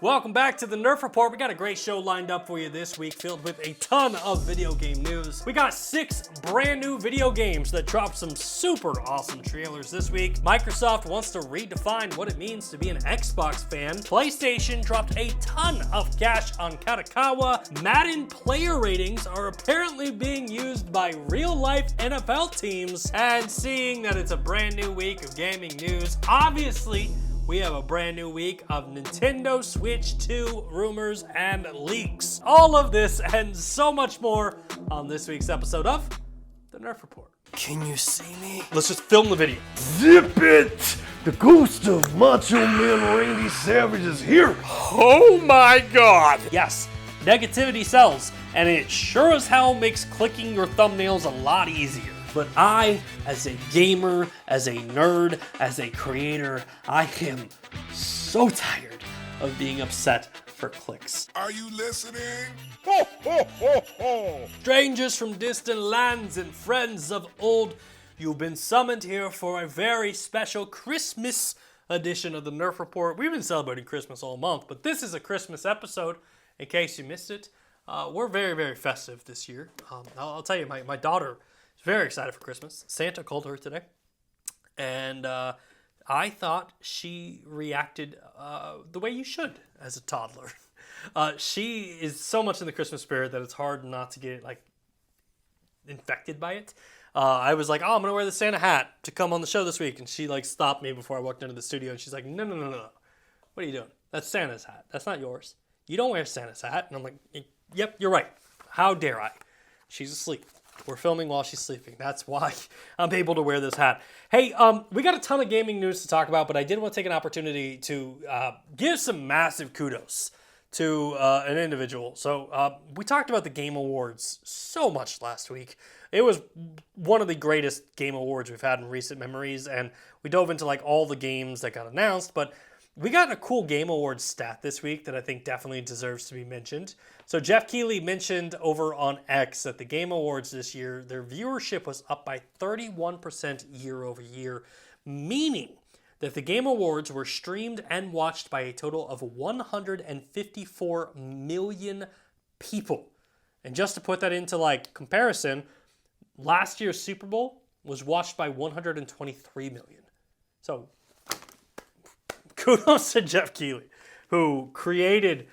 Welcome back to the Nerf Report. We got a great show lined up for you this week, filled with a ton of video game news. We got 6 brand new video games that dropped some super awesome trailers this week. Microsoft wants to redefine what it means to be an Xbox fan. PlayStation dropped a ton of cash on Kadokawa. Madden player ratings are apparently being used by real-life NFL teams. And seeing that it's a brand new week of gaming news, obviously, we have a brand new week of Nintendo Switch 2 rumors and leaks. All of this and so much more on this week's episode of the Nerf Report. Can you see me? Let's just film the video. Zip it! The ghost of Macho Man Randy Savage is here. Oh my god! Yes, negativity sells, and it sure as hell makes clicking your thumbnails a lot easier. But I, as a gamer, as a nerd, as a creator, I am so tired of being upset for clicks. Are you listening? Ho, ho, ho, ho. Strangers from distant lands and friends of old, you've been summoned here for a very special Christmas edition of the Nerf Report. We've been celebrating Christmas all month, but this is a Christmas episode, in case you missed it. We're very, very festive this year. I'll tell you, my daughter is very excited for Christmas. Santa called her today, and I thought she reacted the way you should as a toddler. She is so much in the Christmas spirit that it's hard not to get infected by it. I was like, oh, I'm gonna wear the Santa hat to come on the show this week, and she stopped me before I walked into the studio, and she's like, no, what are you doing? That's Santa's hat. That's not yours. You don't wear Santa's hat. And I'm like, yep, you're right. How dare I? She's asleep. We're filming while she's sleeping. That's why I'm able to wear this hat. Hey, we got a ton of gaming news to talk about, but I did want to take an opportunity to give some massive kudos to an individual. So we talked about the Game Awards so much last week. It was one of the greatest Game Awards we've had in recent memories, and we dove into all the games that got announced, but we got a cool Game Awards stat this week that I think definitely deserves to be mentioned. So Jeff Keighley mentioned over on X that the Game Awards this year, their viewership was up by 31% year over year, meaning that the Game Awards were streamed and watched by a total of 154 million people. And just to put that into comparison, last year's Super Bowl was watched by 123 million. So kudos to Jeff Keighley, who created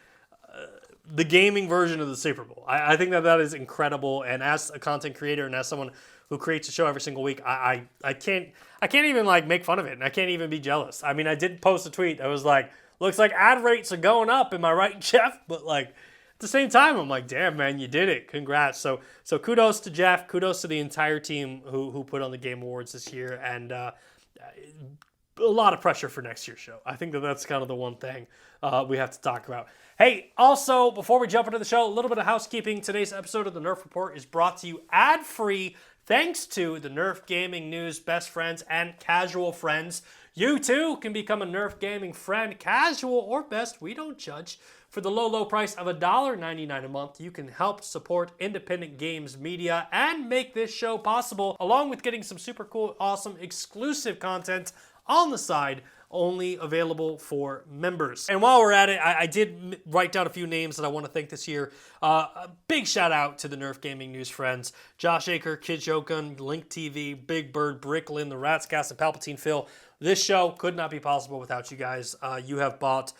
the gaming version of the Super Bowl. I think that is incredible, and as a content creator and as someone who creates a show every single week, I can't even make fun of it, and I can't even be jealous. I mean, I did post a tweet that was like, looks like ad rates are going up, am I right, Jeff? But at the same time, I'm like, damn, man, you did it. Congrats. So kudos to Jeff, kudos to the entire team who put on the Game Awards this year, and a lot of pressure for next year's show. I think that's kind of the one thing we have to talk about. Hey, also, before we jump into the show, a little bit of housekeeping. Today's episode of the Nerf Report is brought to you ad-free thanks to the Nerf Gaming News best friends and casual friends. You too can become a Nerf Gaming friend, casual or best, we don't judge. For the low, low price of $1.99 a month, you can help support independent games media and make this show possible, along with getting some super cool, awesome, exclusive content on the side, only available for members. And while we're at it, I did write down a few names that I want to thank this year. A big shout out to the Nerf Gaming News friends. Josh Aker, Kid Joken, Link TV, Big Bird, Bricklin, the Ratscast, and Palpatine Phil. This show could not be possible without you guys. You have bought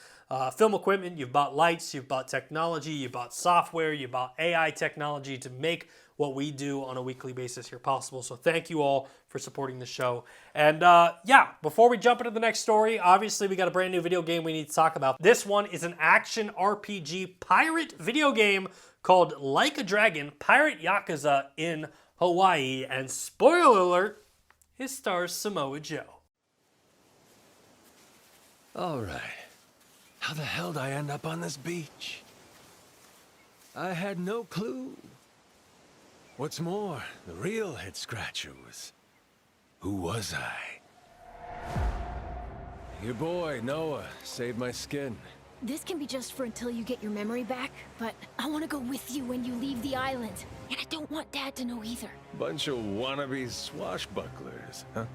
film equipment, you've bought lights, you've bought technology, you bought software, you bought AI technology to make what we do on a weekly basis here possible. So thank you all for supporting the show. And before we jump into the next story, obviously we got a brand new video game we need to talk about. This one is an action RPG pirate video game called Like a Dragon, Pirate Yakuza in Hawaii. And spoiler alert, it stars Samoa Joe. All right. How the hell did I end up on this beach? I had no clue. What's more, the real head scratcher was, who was I? Your boy, Noah, saved my skin. This can be just for until you get your memory back, but I want to go with you when you leave the island. And I don't want Dad to know either. Bunch of wannabe swashbucklers, huh?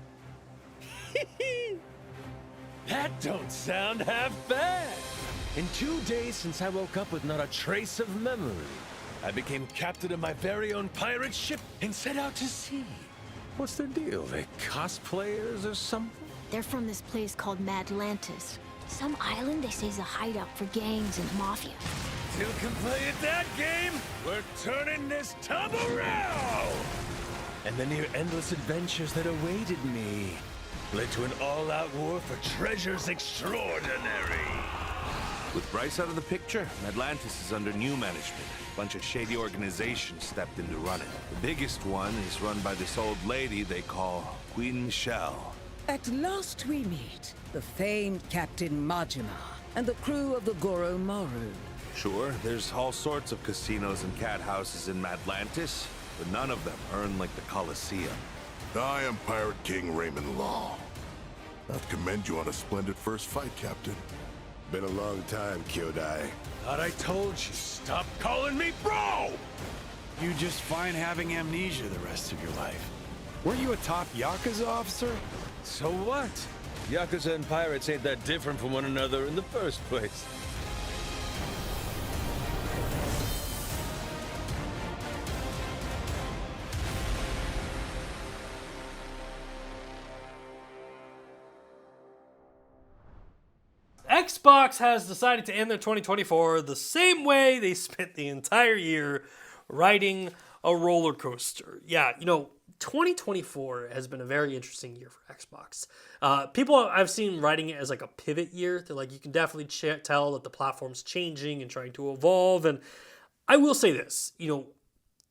That don't sound half bad. In 2 days since I woke up with not a trace of memory, I became captain of my very own pirate ship and set out to sea. What's their deal? They cosplayers or something? They're from this place called Madlantis. Some island they say is a hideout for gangs and mafia. Two can play at that game. We're turning this tub around. And the near endless adventures that awaited me led to an all-out war for treasures extraordinary. With Bryce out of the picture, Atlantis is under new management. A bunch of shady organizations stepped in to run it. The biggest one is run by this old lady they call Queen Michelle. At last we meet the famed Captain Majima and the crew of the Goro Maru. Sure, there's all sorts of casinos and cat houses in Atlantis, but none of them earn like the Colosseum. I am Pirate King Raymond Law. I commend you on a splendid first fight, Captain. Been a long time, Kyodai. Thought I told you, stop calling me bro! You just fine having amnesia the rest of your life. Weren't you a top Yakuza officer? So what? Yakuza and pirates ain't that different from one another in the first place. Xbox has decided to end their 2024 the same way they spent the entire year riding a roller coaster. Yeah, 2024 has been a very interesting year for Xbox. People I've seen writing it as like a pivot year. They're like, you can definitely tell that the platform's changing and trying to evolve. And I will say this,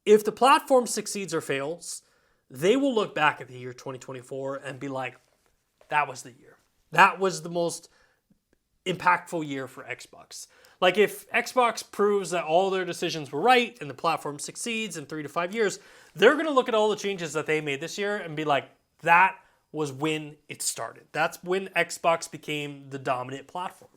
if the platform succeeds or fails, they will look back at the year 2024 and be like, that was the year. That was the most impactful year for Xbox. Like if Xbox proves that all their decisions were right and the platform succeeds in 3 to 5 years, they're going to look at all the changes that they made this year and be like, that was when it started. That's when Xbox became the dominant platform.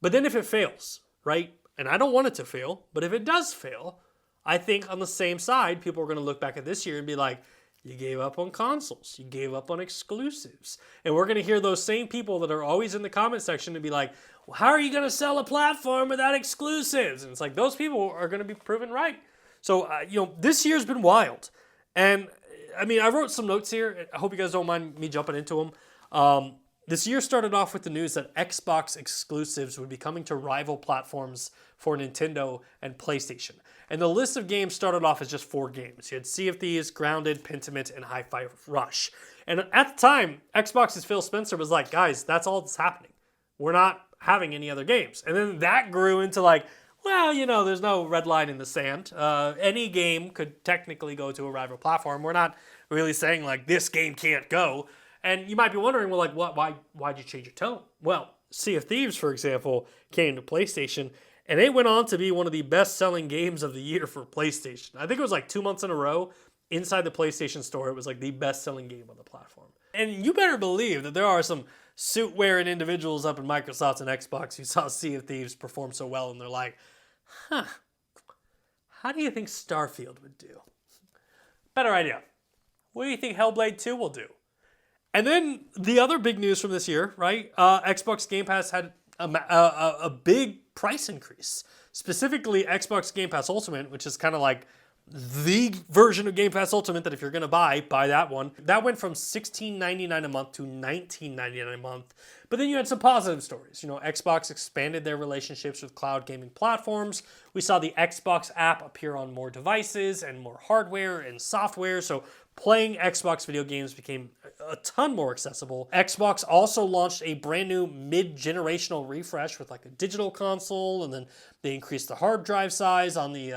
But then if it fails, right? And I don't want it to fail, but if it does fail, I think on the same side, people are going to look back at this year and be like, you gave up on consoles. You gave up on exclusives. And we're going to hear those same people that are always in the comment section to be like, well, how are you going to sell a platform without exclusives? And it's like, those people are going to be proven right. So, this year's been wild. And, I wrote some notes here. I hope you guys don't mind me jumping into them. This year started off with the news that Xbox exclusives would be coming to rival platforms for Nintendo and PlayStation. And the list of games started off as just 4 games. You had Sea of Thieves, Grounded, Pentiment, and Hi-Fi Rush. And at the time, Xbox's Phil Spencer was like, guys, that's all that's happening. We're not having any other games. And then that grew into like, well, there's no red line in the sand. Any game could technically go to a rival platform. We're not really saying like this game can't go. And you might be wondering, well, like, why'd you change your tone? Well, Sea of Thieves, for example, came to PlayStation, and it went on to be one of the best-selling games of the year for PlayStation. I think it was like 2 months in a row inside the PlayStation Store. It was like the best-selling game on the platform. And you better believe that there are some suit-wearing individuals up in Microsoft and Xbox who saw Sea of Thieves perform so well, and they're like, how do you think Starfield would do? Better idea. What do you think Hellblade 2 will do? And then the other big news from this year, right? Xbox Game Pass had a big price increase. Specifically, Xbox Game Pass Ultimate, which is kind of like the version of Game Pass Ultimate that if you're going to buy that one. That went from $16.99 a month to $19.99 a month. But then you had some positive stories. Xbox expanded their relationships with cloud gaming platforms. We saw the Xbox app appear on more devices and more hardware and software. So playing Xbox video games became a ton more accessible. Xbox also launched a brand new mid-generational refresh with like a digital console, and then they increased the hard drive size on the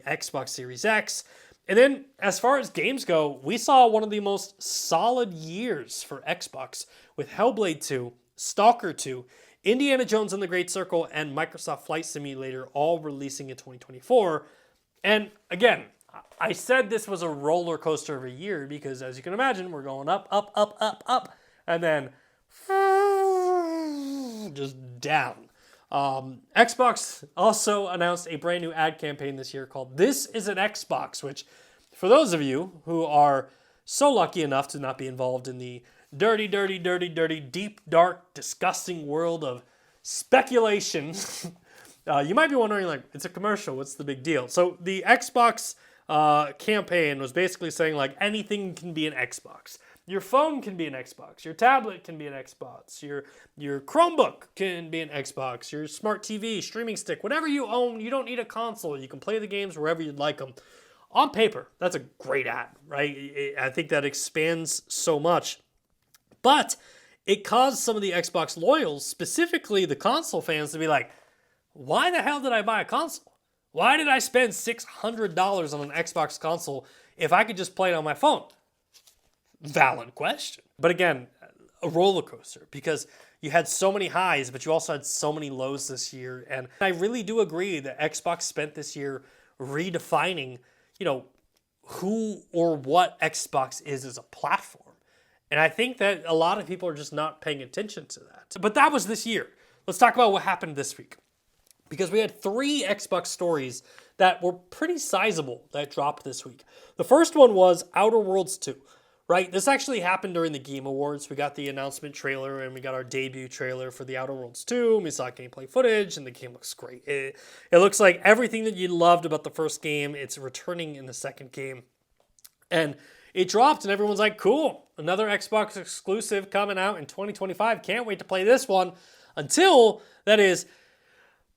Xbox Series X. And then as far as games go, we saw one of the most solid years for Xbox with Hellblade 2, Stalker 2, Indiana Jones and the Great Circle, and Microsoft Flight Simulator all releasing in 2024. And again, I said this was a roller coaster of a year because, as you can imagine, we're going up, up, up, up, up, and then just down. Xbox also announced a brand new ad campaign this year called This is an Xbox, which for those of you who are so lucky enough to not be involved in the dirty, dirty, dirty, dirty, deep, dark, disgusting world of speculation. You might be wondering, like, it's a commercial, what's the big deal? So the Xbox campaign was basically saying, like, anything can be an Xbox. Your phone can be an Xbox. Your tablet can be an Xbox. Your Chromebook can be an Xbox. Your smart TV, streaming stick, whatever you own, you don't need a console. You can play the games wherever you'd like them. On paper, that's a great ad, right? I think that expands so much. But it caused some of the Xbox loyals, specifically the console fans, to be like, why the hell did I buy a console? Why did I spend $600 on an Xbox console if I could just play it on my phone? Valid question. But again, a roller coaster, because you had so many highs, but you also had so many lows this year. And I really do agree that Xbox spent this year redefining, who or what Xbox is as a platform. And I think that a lot of people are just not paying attention to that. But that was this year. Let's talk about what happened this week. Because we had 3 Xbox stories that were pretty sizable that dropped this week. The first one was Outer Worlds 2, right? This actually happened during the Game Awards. We got the announcement trailer and we got our debut trailer for the Outer Worlds 2. And we saw gameplay footage and the game looks great. It looks like everything that you loved about the first game, it's returning in the second game. And it dropped and everyone's like, cool, another Xbox exclusive coming out in 2025. Can't wait to play this one. Until, that is,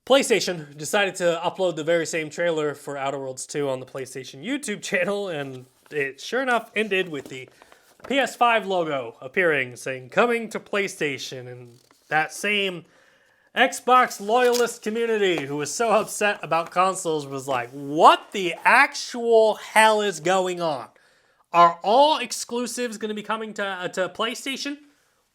PlayStation decided to upload the very same trailer for Outer Worlds 2 on the PlayStation YouTube channel, and it sure enough ended with the PS5 logo appearing, saying, coming to PlayStation, and that same Xbox loyalist community who was so upset about consoles was like, what the actual hell is going on? Are all exclusives going to be coming to PlayStation?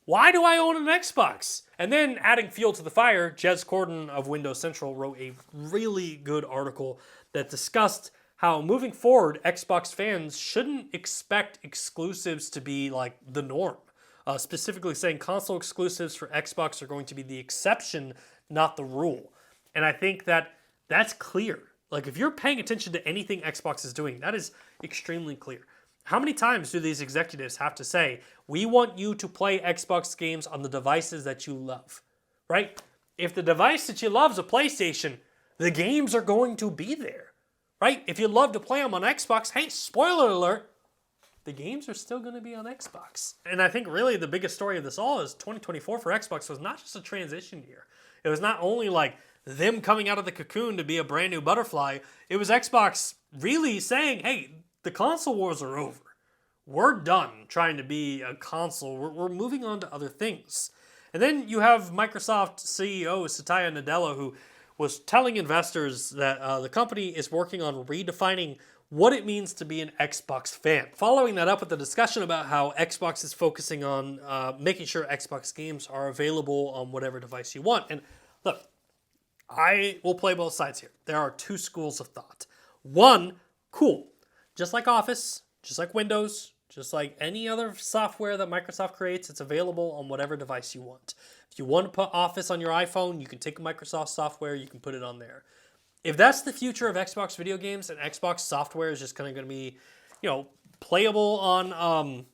Why do I own an Xbox? And then, adding fuel to the fire, Jez Corden of Windows Central wrote a really good article that discussed how moving forward, Xbox fans shouldn't expect exclusives to be like the norm. Specifically saying console exclusives for Xbox are going to be the exception, not the rule. And I think that that's clear. Like, if you're paying attention to anything Xbox is doing, that is extremely clear. How many times do these executives have to say, we want you to play Xbox games on the devices that you love, right? If the device that you love is a PlayStation, the games are going to be there, right? If you love to play them on Xbox, hey, spoiler alert, the games are still going to be on Xbox. And I think really the biggest story of this all is 2024 for Xbox was not just a transition year. It was not only like them coming out of the cocoon to be a brand new butterfly. It was Xbox really saying, hey, the console wars are over. We're done trying to be a console. We're moving on to other things. And then you have Microsoft CEO Satya Nadella, who was telling investors that the company is working on redefining what it means to be an Xbox fan. Following that up with a discussion about how Xbox is focusing on making sure Xbox games are available on whatever device you want. And look, I will play both sides here. There are 2 schools of thought. One, cool. Just like Office, just like Windows, just like any other software that Microsoft creates, it's available on whatever device you want. If you want to put Office on your iPhone, you can take Microsoft software, you can put it on there. If that's the future of Xbox video games and Xbox software is just kind of going to be, playable on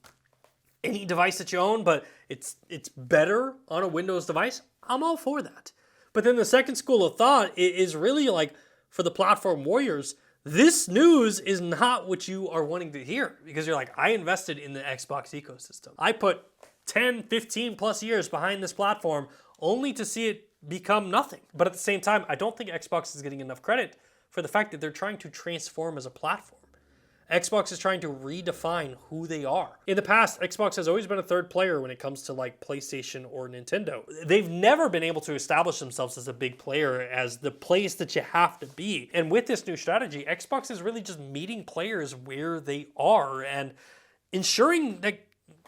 any device that you own, but it's better on a Windows device, I'm all for that. But then the second school of thought is really like, for the platform warriors, this news is not what you are wanting to hear, because you're like, I invested in the Xbox ecosystem. I put 10, 15 plus years behind this platform only to see it become nothing. But at the same time, I don't think Xbox is getting enough credit for the fact that they're trying to transform as a platform. Xbox is trying to redefine who they are. In the past, Xbox has always been a third player when it comes to like PlayStation or Nintendo. They've never been able to establish themselves as a big player, as the place that you have to be. And with this new strategy, Xbox is really just meeting players where they are and ensuring that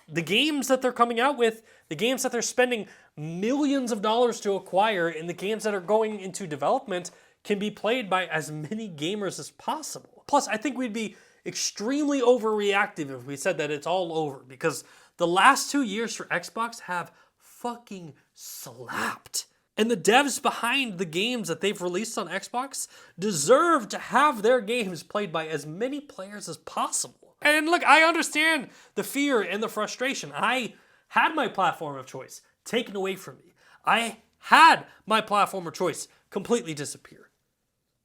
the games that they're coming out with, the games that they're spending millions of dollars to acquire, and the games that are going into development can be played by as many gamers as possible. Plus, I think we'd be extremely overreactive if we said that it's all over, because the last 2 years for Xbox have fucking slapped. And the devs behind the games that they've released on Xbox deserve to have their games played by as many players as possible. And look, I understand the fear and the frustration. I had my platform of choice taken away from me. I had my platform of choice completely disappear.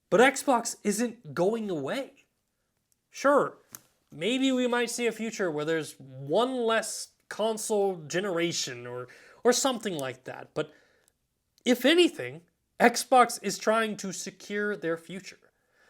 But Xbox isn't going away. Sure, maybe we might see a future where there's one less console generation or something like that. But if anything, Xbox is trying to secure their future.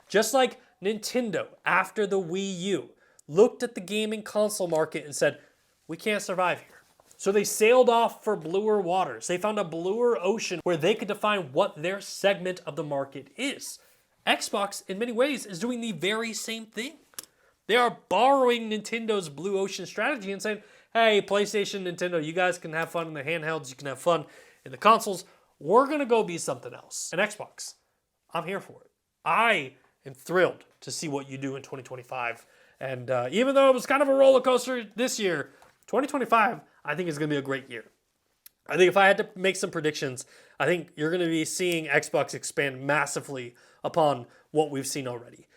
Just like Nintendo, after the Wii U, looked at the gaming console market and said, we can't survive here. So they sailed off for bluer waters. They found a bluer ocean where they could define what their segment of the market is. Xbox, in many ways, is doing the very same thing. They are borrowing Nintendo's blue ocean strategy and saying, hey, PlayStation, Nintendo, you guys can have fun in the handhelds, you can have fun in the consoles. We're going to go be something else. And Xbox, I'm here for it. I am thrilled to see what you do in 2025. And even though it was kind of a roller coaster this year, 2025, I think is going to be a great year. I think if I had to make some predictions, I think you're going to be seeing Xbox expand massively upon what we've seen already.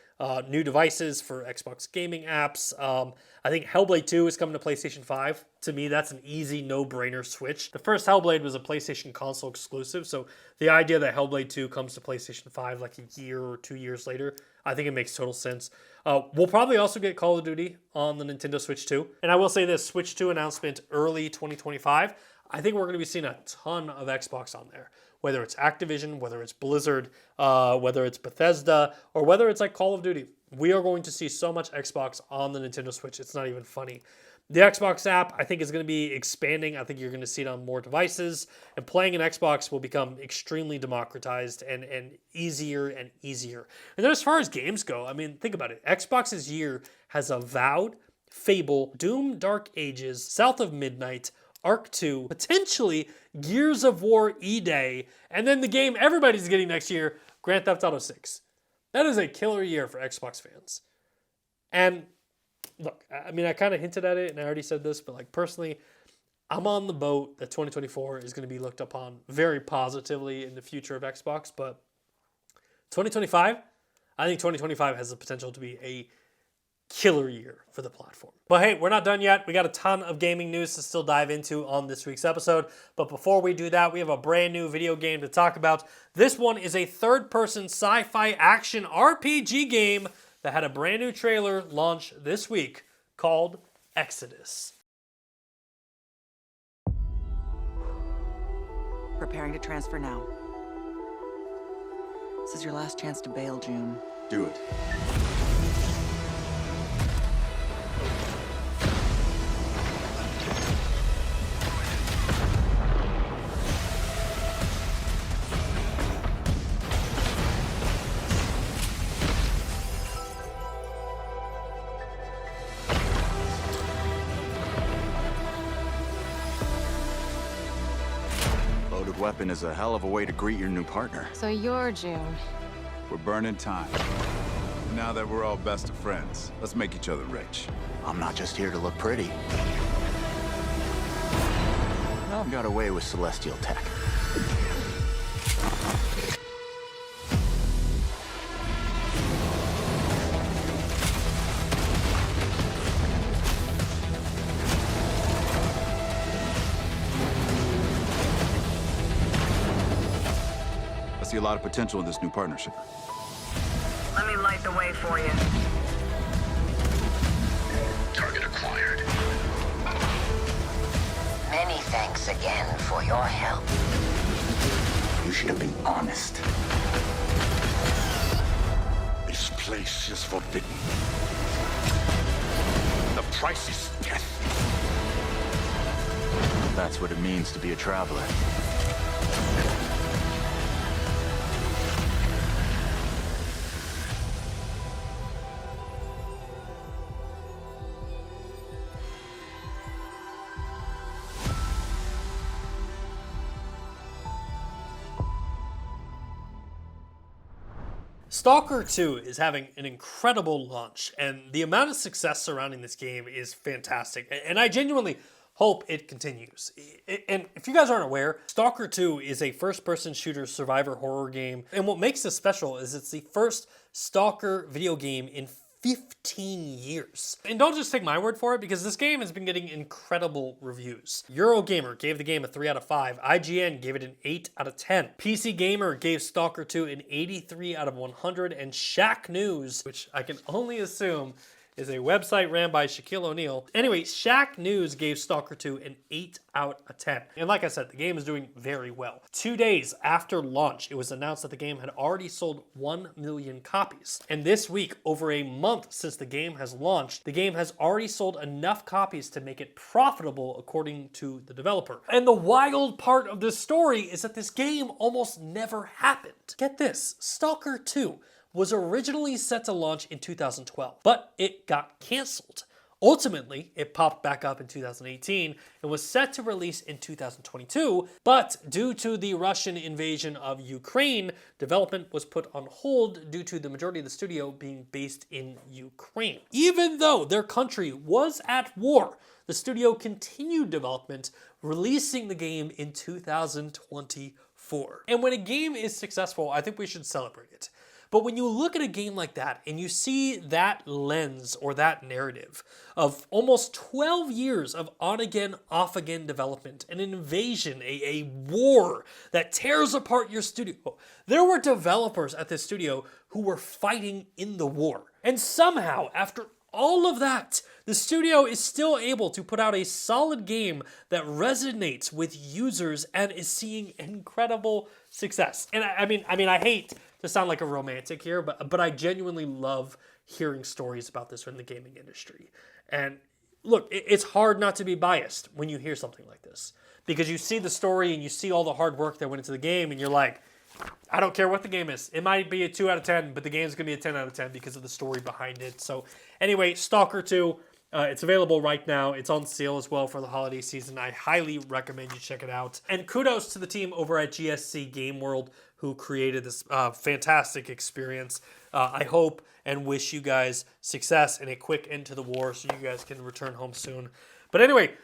New devices for Xbox gaming apps. I think Hellblade 2 is coming to PlayStation 5. To me, that's an easy no-brainer switch. The first Hellblade was a PlayStation console exclusive, so the idea that Hellblade 2 comes to PlayStation 5 like a year or 2 years later, I think it makes total sense. We'll probably also get Call of Duty on the Nintendo Switch 2. And I will say this, Switch 2 announcement early 2025, I think we're going to be seeing a ton of Xbox on there. Whether it's Activision, whether it's Blizzard, whether it's Bethesda, or whether it's like Call of Duty. We are going to see so much Xbox on the Nintendo Switch, it's not even funny. The Xbox app, I think, is going to be expanding. I think you're going to see it on more devices. And playing an Xbox will become extremely democratized and easier and easier. And then as far as games go, I mean, think about it. Xbox's year has Avowed, Fable, Doom Dark Ages, South of Midnight, Arc 2, potentially Gears of War E-Day, and then the game everybody's getting next year, Grand Theft Auto 6. That is a killer year for Xbox fans. And look, I mean, I kind of hinted at it, and I already said this, but like personally, I'm on the boat that 2024 is going to be looked upon very positively in the future of Xbox, but 2025, I think 2025 has the potential to be a killer year for the platform. But hey, we're not done yet. We got a ton of gaming news to still dive into on this week's episode. But before we do that, we have a brand new video game to talk about. This one is a third-person sci-fi action RPG game that had a brand new trailer launch this week called Exodus. Preparing to transfer now. This is your last chance to bail, June. Do it. Loaded weapon is a hell of a way to greet your new partner. So you're June. We're burning time. Now that we're all best of friends, let's make each other rich. I'm not just here to look pretty. I've got away with celestial tech. I see a lot of potential in this new partnership. Let me light the way for you. Target acquired. Many thanks again for your help. You should have been honest. This place is forbidden. The price is death. That's what it means to be a traveler. Stalker 2 is having an incredible launch, and the amount of success surrounding this game is fantastic, and I genuinely hope it continues. And if you guys aren't aware, Stalker 2 is a first-person shooter survivor horror game, and what makes this special is it's the first Stalker video game in 15 years. And don't just take my word for it, because this game has been getting incredible reviews. Eurogamer gave the game a 3 out of 5. IGN gave it an 8 out of 10. PC Gamer gave Stalker 2 an 83 out of 100. And Shack News, which I can only assume is a website ran by Shaquille O'Neal. Anyway, Shack News gave Stalker 2 an 8 out of 10. And like I said, the game is doing very well. 2 days after launch, it was announced that the game had already sold 1 million copies. And this week, over a month since the game has launched, the game has already sold enough copies to make it profitable, according to the developer. And the wild part of this story is that this game almost never happened. Get this, Stalker 2 was originally set to launch in 2012, but it got canceled. Ultimately, it popped back up in 2018 and was set to release in 2022, but due to the Russian invasion of Ukraine, development was put on hold due to the majority of the studio being based in Ukraine. Even though their country was at war, the studio continued development, releasing the game in 2024. And when a game is successful, I think we should celebrate it. But when you look at a game like that and you see that lens or that narrative of almost 12 years of on-again, off-again development, an invasion, a war that tears apart your studio, there were developers at this studio who were fighting in the war. And somehow, after all of that, the studio is still able to put out a solid game that resonates with users and is seeing incredible success. And I mean, I hate to sound like a romantic here, but I genuinely love hearing stories about this in the gaming industry. And look, it's hard not to be biased when you hear something like this, because you see the story and you see all the hard work that went into the game, and you're like, I don't care what the game is. It might be a 2 out of 10, but the game's going to be a 10 out of 10 because of the story behind it. So anyway, Stalker 2, it's available right now. It's on sale as well for the holiday season. I highly recommend you check it out. And kudos to the team over at GSC Game World who created this fantastic experience. I hope and wish you guys success and a quick end to the war so you guys can return home soon. But anyway,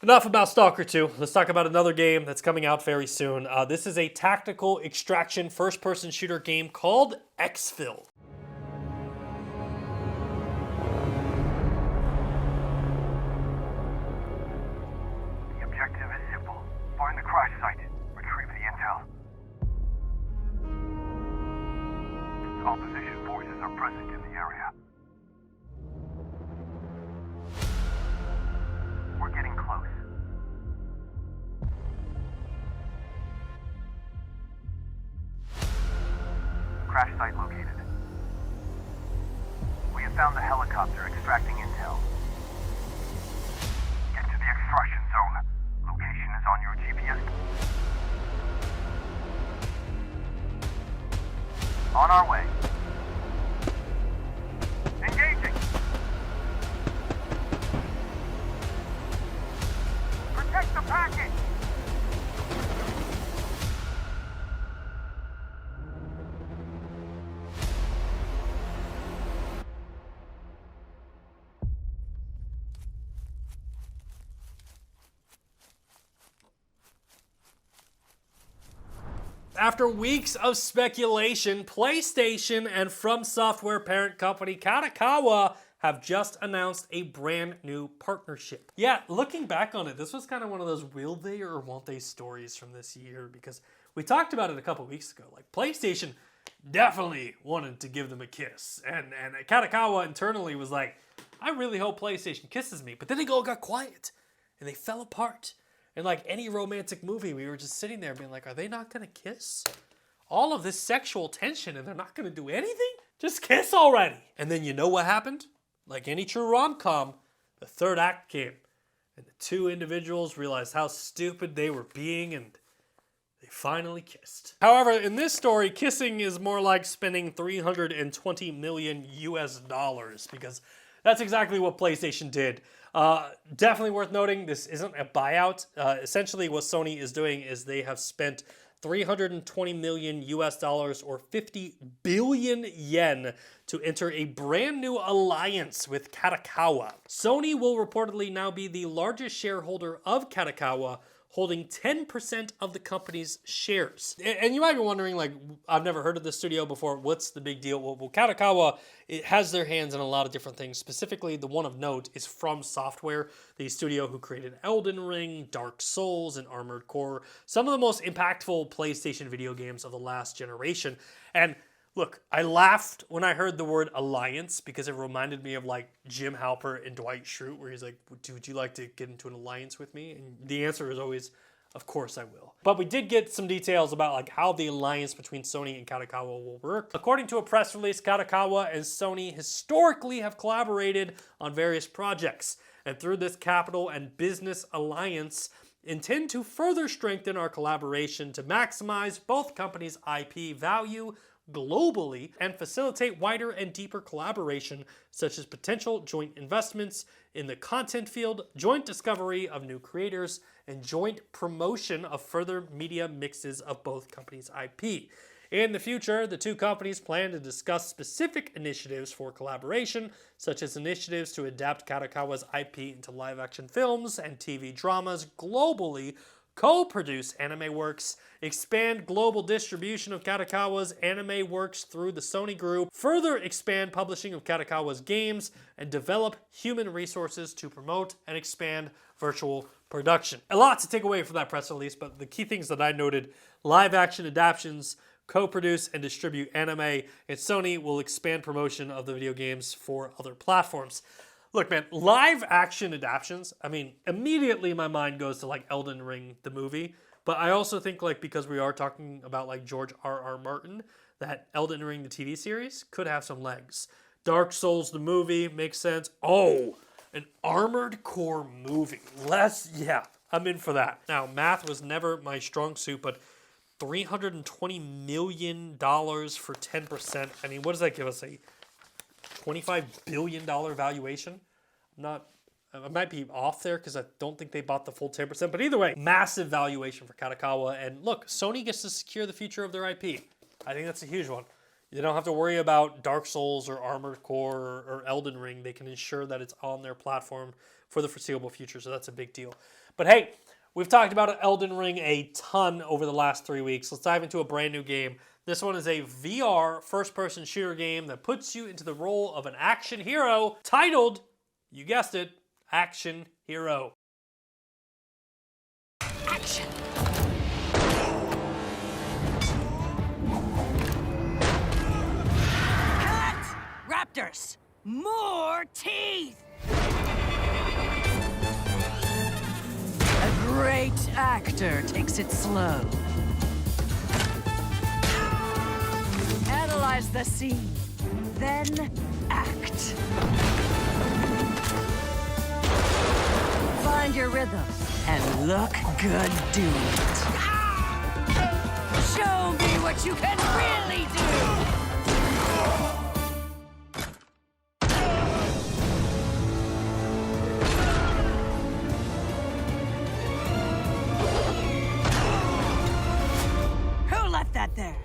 enough about Stalker 2. Let's talk about another game that's coming out very soon. This is a tactical extraction first-person shooter game called Exfil. The objective is simple. Find the crash site. Retrieve the intel. Opposition forces are present in the area. We're getting close. Crash site located. We have found the helicopter extracting intel. Get to the extraction zone. Location is on your GPS. On our way. Engaging! Protect the package! After weeks of speculation, PlayStation and From Software parent company Kadokawa have just announced a brand new partnership. Yeah, looking back on it, this was kind of one of those will they or won't they stories from this year, because we talked about it a couple weeks ago. Like, PlayStation definitely wanted to give them a kiss, and Kadokawa internally was like, I really hope PlayStation kisses me. But then they all got quiet and they fell apart. And like any romantic movie, we were just sitting there being like, are they not gonna kiss? All of this sexual tension and they're not gonna do anything? Just kiss already. And then you know what happened? Like any true rom-com, the third act came. And the two individuals realized how stupid they were being and they finally kissed. However, in this story, kissing is more like spending $320 million US, because that's exactly what PlayStation did. Definitely worth noting, this isn't a buyout. Essentially what Sony is doing is they have spent $320 million US or 50 billion yen to enter a brand new alliance with Kadokawa. Sony will reportedly now be the largest shareholder of Kadokawa, holding 10% of the company's shares. And you might be wondering, like, I've never heard of this studio before. What's the big deal? Well, Kadokawa, it has their hands in a lot of different things. Specifically, the one of note is From Software, the studio who created Elden Ring, Dark Souls, and Armored Core. Some of the most impactful PlayStation video games of the last generation. And look, I laughed when I heard the word alliance because it reminded me of like Jim Halpert and Dwight Schrute, where he's like, would you like to get into an alliance with me? And the answer is always, of course I will. But we did get some details about like how the alliance between Sony and Kadokawa will work. According to a press release, Kadokawa and Sony historically have collaborated on various projects. And through this capital and business alliance, intend to further strengthen our collaboration to maximize both companies' IP value globally and facilitate wider and deeper collaboration, such as potential joint investments in the content field, joint discovery of new creators, and joint promotion of further media mixes of both companies' IP. In the future, the two companies plan to discuss specific initiatives for collaboration, such as initiatives to adapt Kadokawa's IP into live-action films and TV dramas globally, co-produce anime works, expand global distribution of Kadokawa's anime works through the Sony Group, further expand publishing of Kadokawa's games, and develop human resources to promote and expand virtual production. A lot to take away from that press release, but the key things that I noted: live-action adaptations, co-produce and distribute anime, and Sony will expand promotion of the video games for other platforms. Look, man, live action adaptions, I mean, immediately my mind goes to like Elden Ring, the movie. But I also think like because we are talking about like George R.R. Martin, that Elden Ring, the TV series, could have some legs. Dark Souls, the movie, makes sense. Oh, an Armored Core movie. Yeah, I'm in for that. Now, math was never my strong suit, but $320 million for 10%. I mean, what does that give us? A $25 billion valuation? I might be off there because I don't think they bought the full 10%. But either way, massive valuation for Kadokawa. And look, Sony gets to secure the future of their IP. I think that's a huge one. You don't have to worry about Dark Souls or Armored Core or Elden Ring. They can ensure that it's on their platform for the foreseeable future. So that's a big deal. But hey, we've talked about Elden Ring a ton over the last 3 weeks. Let's dive into a brand new game. This one is a VR first-person shooter game that puts you into the role of an action hero titled, you guessed it, Action Hero. Action! Cut! Raptors! More teeth! A great actor takes it slow. Analyze the scene, then act. Find your rhythm and look good doing it. Show me what you can really do! Who left that there?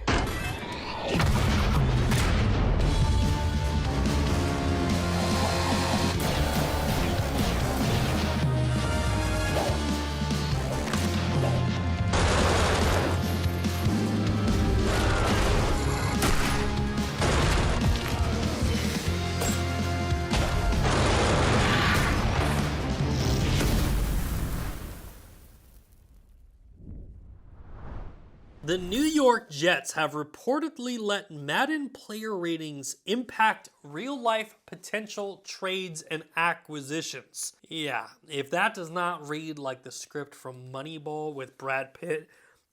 The New York Jets have reportedly let Madden player ratings impact real-life potential trades and acquisitions. Yeah, if that does not read like the script from Moneyball with Brad Pitt,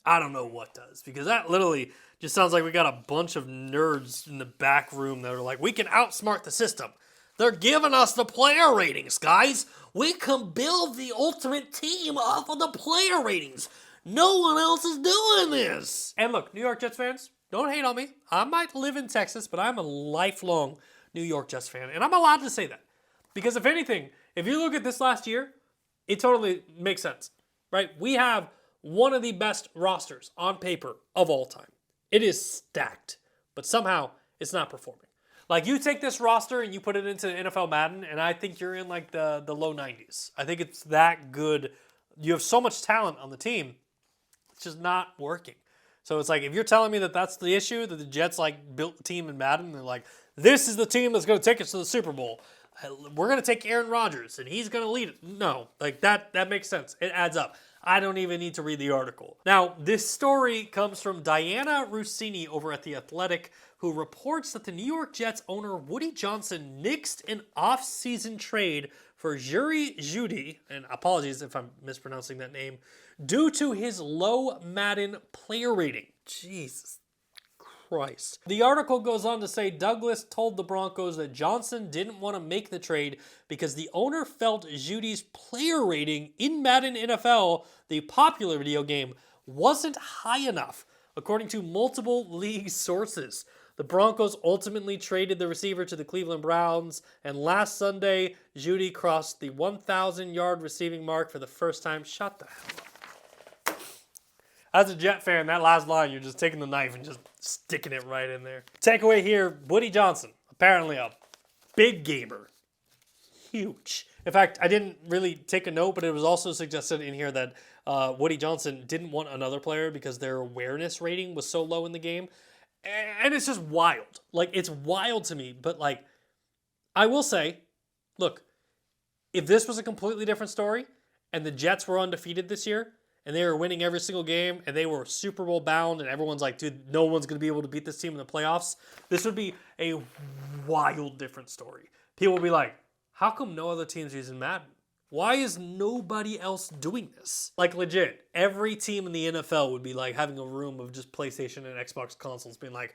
I don't know what does. Because that literally just sounds like we got a bunch of nerds in the back room that are like, we can outsmart the system. They're giving us the player ratings, guys. We can build the ultimate team off of the player ratings. No one else is doing this. And look, New York Jets fans, don't hate on me. I might live in Texas, but I'm a lifelong New York Jets fan. And I'm allowed to say that. Because if anything, if you look at this last year, it totally makes sense, right? We have one of the best rosters on paper of all time. It is stacked, but somehow it's not performing. Like, you take this roster and you put it into NFL Madden, and I think you're in like the low 90s. I think it's that good you have so much talent on the team, it's just not working. So it's like, if you're telling me that that's the issue, that the Jets like built the team in Madden, and they're like, this is the team that's going to take us to the Super Bowl. We're going to take Aaron Rodgers and he's going to lead it. No, like that makes sense. It adds up. I don't even need to read the article. Now, this story comes from Diana Rossini over at The Athletic, who reports that the New York Jets owner Woody Johnson nixed an off-season trade for Jerry Jeudy, and apologies if I'm mispronouncing that name, due to his low Madden player rating. Jesus Christ. The article goes on to say Douglas told the Broncos that Johnson didn't want to make the trade because the owner felt Judy's player rating in Madden NFL, the popular video game, wasn't high enough, according to multiple league sources. The Broncos ultimately traded the receiver to the Cleveland Browns, and last Sunday, Jeudy crossed the 1,000-yard receiving mark for the first time. Shut the hell up. As a Jet fan, that last line, you're just taking the knife and just sticking it right in there. Takeaway here, Woody Johnson, apparently a big gamer. Huge. In fact, I didn't really take a note, but it was also suggested in here that Woody Johnson didn't want another player because their awareness rating was so low in the game. And it's just wild. Like, it's wild to me. But, like, I will say, look, if this was a completely different story and the Jets were undefeated this year and they were winning every single game and they were Super Bowl bound and everyone's like, dude, no one's going to be able to beat this team in the playoffs, this would be a wild different story. People would be like, how come no other team's using Madden? Why is nobody else doing this? Like, legit, every team in the NFL would be like having a room of just PlayStation and Xbox consoles being like,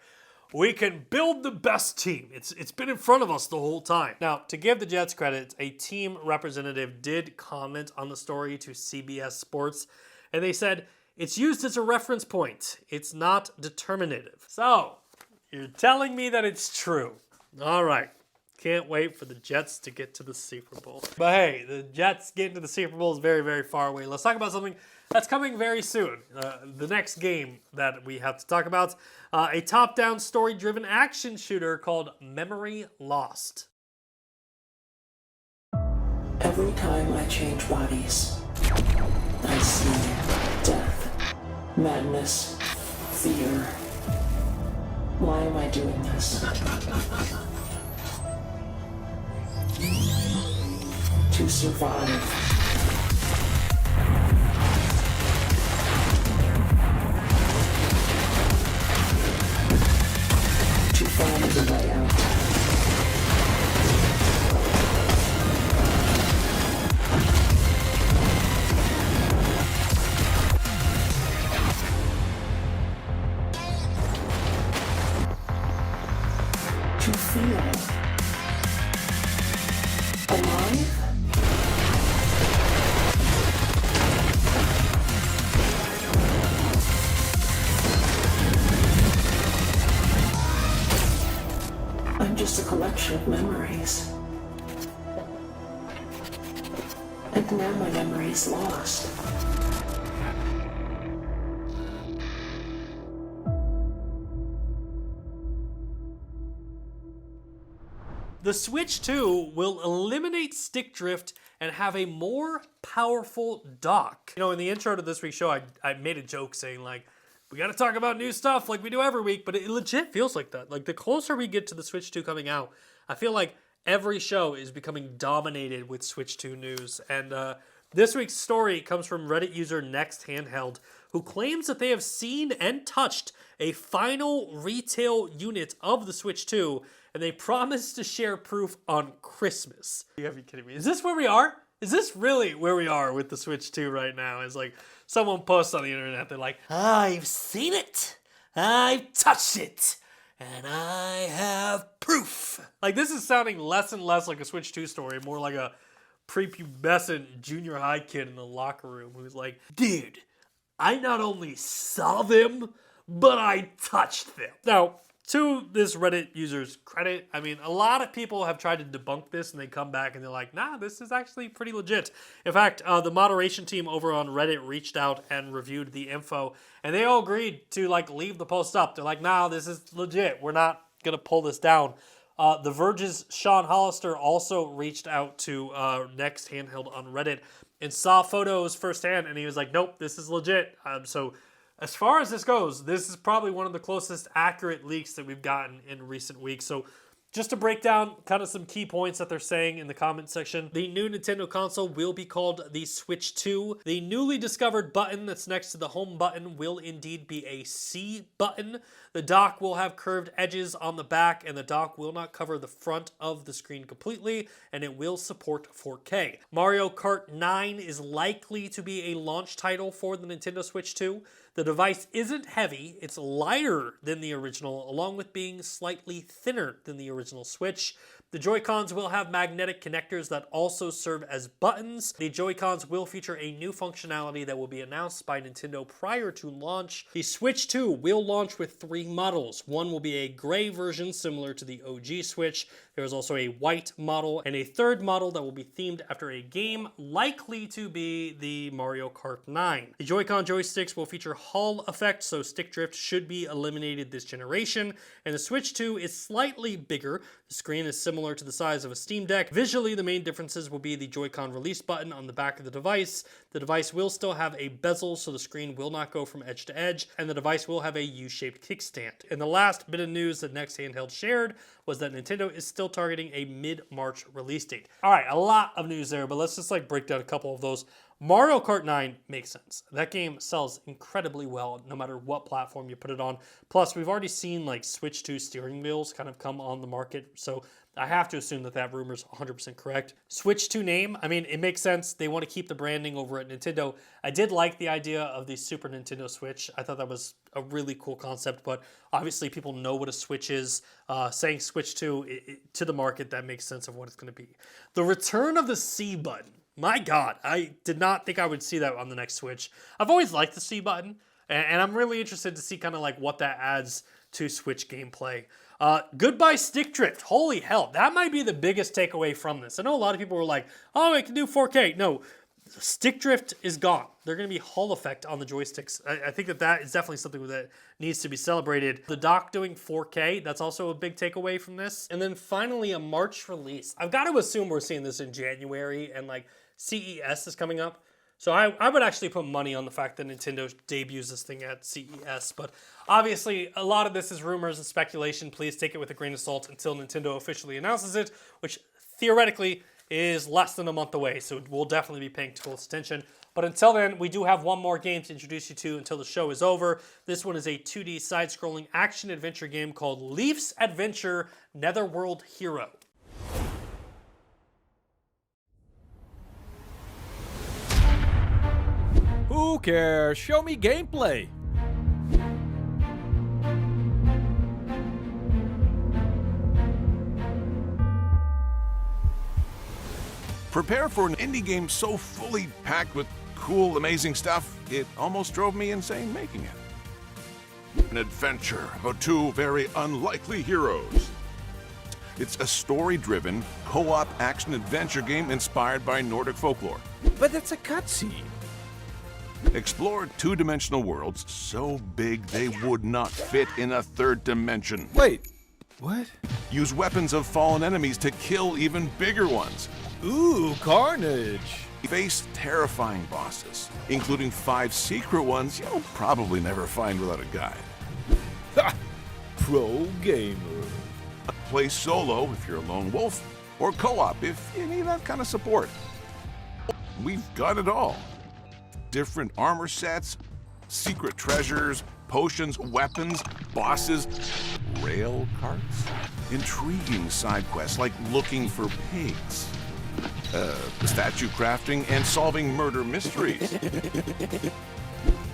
we can build the best team. It's been in front of us the whole time. Now, to give the Jets credit, a team representative did comment on the story to CBS Sports, and they said, it's used as a reference point. It's not determinative. So, you're telling me that it's true. All right. Can't wait for the Jets to get to the Super Bowl. But hey, the Jets getting to the Super Bowl is very, very far away. Let's talk about something that's coming very soon. The next game that we have to talk about, a top-down story-driven action shooter called Memory Lost. Every time I change bodies, I see death, madness, fear. Why am I doing this? To survive. To find the way out. To feel alive? I'm just a collection of memories. And now my memory is lost. The Switch 2 will eliminate stick drift and have a more powerful dock. You know, in the intro to this week's show, I made a joke saying, like, we gotta talk about new stuff like we do every week, but it legit feels like that. Like, the closer we get to the Switch 2 coming out, I feel like every show is becoming dominated with Switch 2 news. And this week's story comes from Reddit user Next Handheld, who claims that they have seen and touched a final retail unit of the Switch 2, and they promise to share proof on Christmas. You gotta be kidding me. Is this where we are? Is this really where we are with the Switch 2 right now? It's like someone posts on the internet, they're like, I've seen it, I've touched it, and I have proof. Like, this is sounding less and less like a Switch 2 story, more like a prepubescent junior high kid in the locker room who's like, dude, I not only saw them, but I touched them. Now, to this Reddit user's credit, I mean, a lot of people have tried to debunk this and they come back and they're like, nah, this is actually pretty legit. In fact, the moderation team over on Reddit reached out and reviewed the info and they all agreed to like leave the post up. They're like, nah, this is legit. We're not going to pull this down. The Verge's Sean Hollister also reached out to Next Handheld on Reddit and saw photos firsthand, and he was like, nope, this is legit. So as far as this goes, this is probably one of the closest accurate leaks that we've gotten in recent weeks. So just to break down kind of some key points that they're saying in the comment section, the new Nintendo console will be called the Switch 2. The newly discovered button that's next to the home button will indeed be a C button. The dock will have curved edges on the back, and the dock will not cover the front of the screen completely, and it will support 4K. Mario Kart 9 is likely to be a launch title for the Nintendo Switch 2. The device isn't heavy, it's lighter than the original, along with being slightly thinner than the original Switch. The Joy-Cons will have magnetic connectors that also serve as buttons. The Joy-Cons will feature a new functionality that will be announced by Nintendo prior to launch. The Switch 2 will launch with 3 models. One will be a gray version similar to the OG Switch. There is also a white model and a third model that will be themed after a game, likely to be the Mario Kart 9. The Joy-Con joysticks will feature Hall effect, so stick drift should be eliminated this generation. And the Switch 2 is slightly bigger. The screen is similar to the size of a Steam Deck. Visually, the main differences will be the Joy-Con release button on the back of the device. The device will still have a bezel, so the screen will not go from edge to edge, and the device will have a U-shaped kickstand. And the last bit of news that Next Handheld shared was that Nintendo is still targeting a mid-March release date. All right, a lot of news there, but let's just break down a couple of those. Mario Kart 9 makes sense. That game sells incredibly well no matter what platform you put it on. Plus, we've already seen Switch 2 steering wheels kind of come on the market, so I have to assume that rumor's 100% correct. Switch 2 name, I mean, it makes sense. They want to keep the branding over at Nintendo. I did like the idea of the Super Nintendo Switch. I thought that was a really cool concept, but obviously people know what a Switch is. Saying Switch 2 to the market, that makes sense of what it's going to be. The return of the C button. My God, I did not think I would see that on the next Switch. I've always liked the C button, and I'm really interested to see kind of what that adds to Switch gameplay. Goodbye stick drift. Holy hell, that might be the biggest takeaway from this. I know a lot of people were like, oh, it can do 4K. No, stick drift is gone. They're going to be Hall effect on the joysticks. I think that is definitely something that needs to be celebrated. The dock doing 4K, that's also a big takeaway from this. And then finally, a March release. I've got to assume we're seeing this in January, and CES is coming up. So I would actually put money on the fact that Nintendo debuts this thing at CES. But obviously, a lot of this is rumors and speculation. Please take it with a grain of salt until Nintendo officially announces it, which theoretically is less than a month away. So we'll definitely be paying close attention. But until then, we do have one more game to introduce you to until the show is over. This one is a 2D side-scrolling action-adventure game called Leifs Adventure Netherworld Hero. Who cares? Show me gameplay! Prepare for an indie game so fully packed with cool, amazing stuff, it almost drove me insane making it. An adventure about 2 very unlikely heroes. It's a story-driven, co-op action-adventure game inspired by Nordic folklore. But it's a cutscene. Explore 2-dimensional worlds so big they would not fit in a 3rd dimension. Wait, what? Use weapons of fallen enemies to kill even bigger ones. Ooh, carnage! Face terrifying bosses, including 5 secret ones you'll probably never find without a guide. Ha! Pro gamer. Play solo if you're a lone wolf, or co-op if you need that kind of support. We've got it all. Different armor sets, secret treasures, potions, weapons, bosses, rail carts, intriguing side quests like looking for pigs, statue crafting, and solving murder mysteries.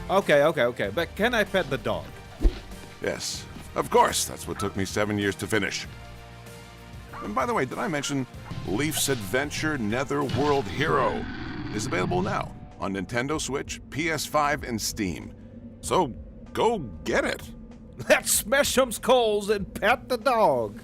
Okay, but can I pet the dog? Yes, of course. That's what took me 7 years to finish. And by the way, did I mention Leifs Adventure Netherworld Hero is available now on Nintendo Switch, PS5, and Steam. So go get it. Let's smash some skulls and pet the dog.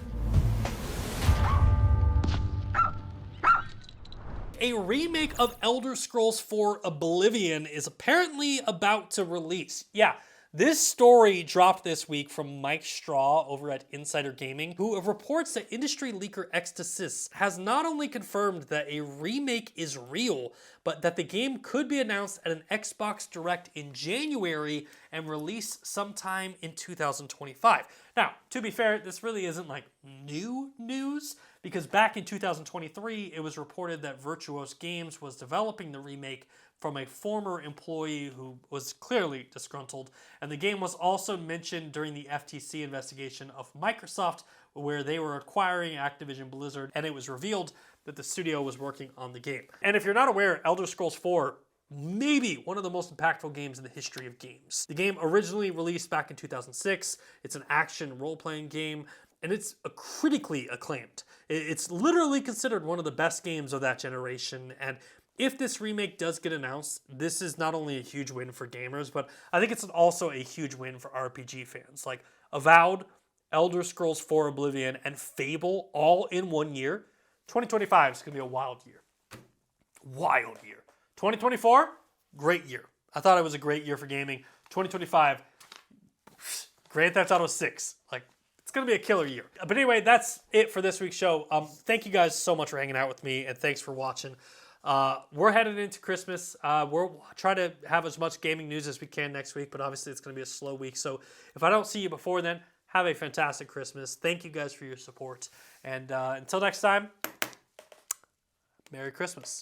A remake of Elder Scrolls IV Oblivion is apparently about to release. Yeah, This story dropped this week from Mike Straw over at Insider Gaming, who reports that industry leaker Xtasys has not only confirmed that a remake is real, but that the game could be announced at an Xbox Direct in January and released sometime in 2025. Now, to be fair, this really isn't like new news, because back in 2023, it was reported that Virtuos Games was developing the remake from a former employee who was clearly disgruntled. And the game was also mentioned during the FTC investigation of Microsoft, where they were acquiring Activision Blizzard, and it was revealed that the studio was working on the game. And if you're not aware, Elder Scrolls 4, maybe one of the most impactful games in the history of games. The game originally released back in 2006. It's an action role-playing game, and it's critically acclaimed. It's literally considered one of the best games of that generation, and if this remake does get announced, this is not only a huge win for gamers, but I think it's also a huge win for RPG fans. Like Avowed, Elder Scrolls 4 Oblivion, and Fable all in 1 year. 2025 is going to be a wild year. Wild year. 2024, great year. I thought it was a great year for gaming. 2025, Grand Theft Auto 6. Like, it's going to be a killer year. But anyway, that's it for this week's show. Thank you guys so much for hanging out with me, and thanks for watching. We're headed into Christmas. We'll try to have as much gaming news as we can next week, but obviously it's going to be a slow week. So if I don't see you before then, have a fantastic Christmas. Thank you guys for your support. And until next time, Merry Christmas.